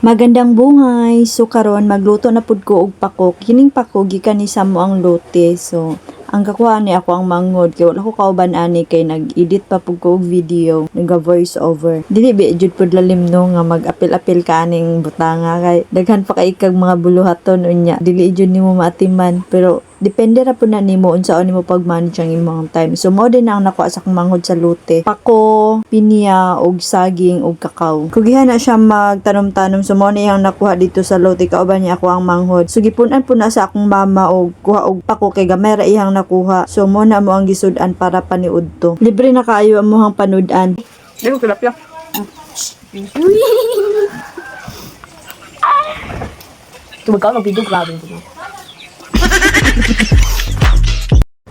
Magandang buhay. So karon magluto na pud ko og pakok. Kining pakok gikan ni samo ang lote. So ang kakuha ni ako ang mangod kay wala ko kauban ani kay nag-edit pa pud ko og video, naga voice over. Dili bi jud pud lalim no nga mag-apil-apil ka aning butanga kay daghan pa kay kag mga buluhaton unya. Dili jud nimo maatiman pero depende ra po na nimo unsaon nimo pag-manage ang imong time. So mao din ang nakuha sa akong manghod sa lote. Pako, pinya og saging og kakao. Kugihan na siya magtanom-tanom. So mao ni ang nakuha dito sa lote kauban niya ako ang manghod. So gipunan po na sa akong mama og kuha og pako kay gamay ra ihang nakuha. So mo na mo ang gisud-an para paniudto. Libre na kaayo ang mohang panud-an. Dito tilapia. Tumagaw ng video grabe ito.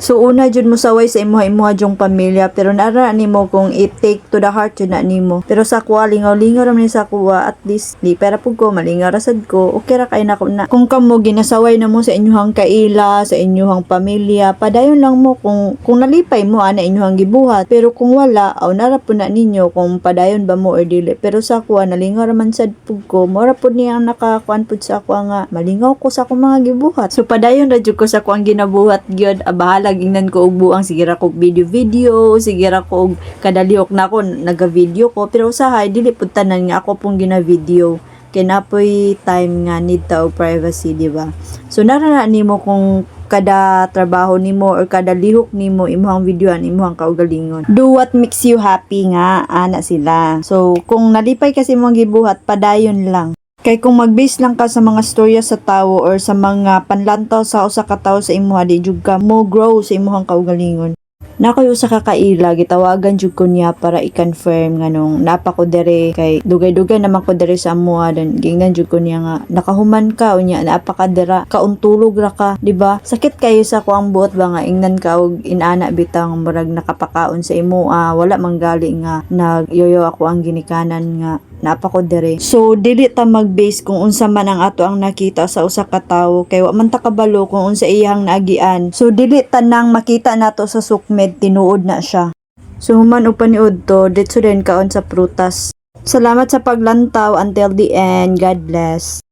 So una jud mo saway sa imuha jong pamilya pero nara nimo kung i-take to the heart jud na nimo. Pero sa kuha lingaw-lingaw ra man sa kuha at least di pera pud ko malingaw ra sad ko. Okay ra kay nako na. Kung kamo ginasaway na mo sa inyong kaila, sa inyong pamilya, padayon lang mo kung nalipay mo ana inyong gibuhat. Pero kung wala, aw nara pud na ninyo kung padayon ba mo or dili. Pero sa kuha nalingaw ra man sad pud ko. Mora pud niya ang nakakuan pud sa kuha nga malingaw ko sa akong mga gibuhat. So padayon ra jud ko sa kuang ginabuhat gyud. Bahala gingnan ko og buang sige ra ko video sige ra ko og kadalihok na ako naga-video ko pero usahay dili pud tanan nga ako pong gina-video kay napoy time nga need ta og privacy di ba. So nara nimo kung kada trabaho nimo or kada lihok nimo imong videoan imong kaugalingon. Do what makes you happy nga ana sila. So kung nalipay kasi mong gibuhat padayon lang. Kay kung mag-base lang ka sa mga storya sa tawo or sa mga panlantaw sa usa ka tawo sa imuha di jud ka mo grow sa imong kaugalingon. Nakoy usa ka kaila gitawagan jud ko niya para i-confirm nganong napa ko dere kay dugay-dugay naman ko dere sa amuha dan gingnan jud ko niya nga nakahuman ka unya napa ka dira kauntulog ra ka di ba sakit kayo sa ko ang buot ba nga ingnan ka og inana bitang murag nakapakaon sa imo wala manggali nga nagyoyo ako ang ginikanan nga napa ko dere. So dili ta mag-base kung unsa man ang ato ang nakita sa usa ka tawo kay wa man ta kabalo kung unsa iyang naagian. So dili tanang makita nato sa sukmed tinuod na siya. So human og paniud to ditso din kaon sa prutas. Salamat sa paglantaw until the end. God bless.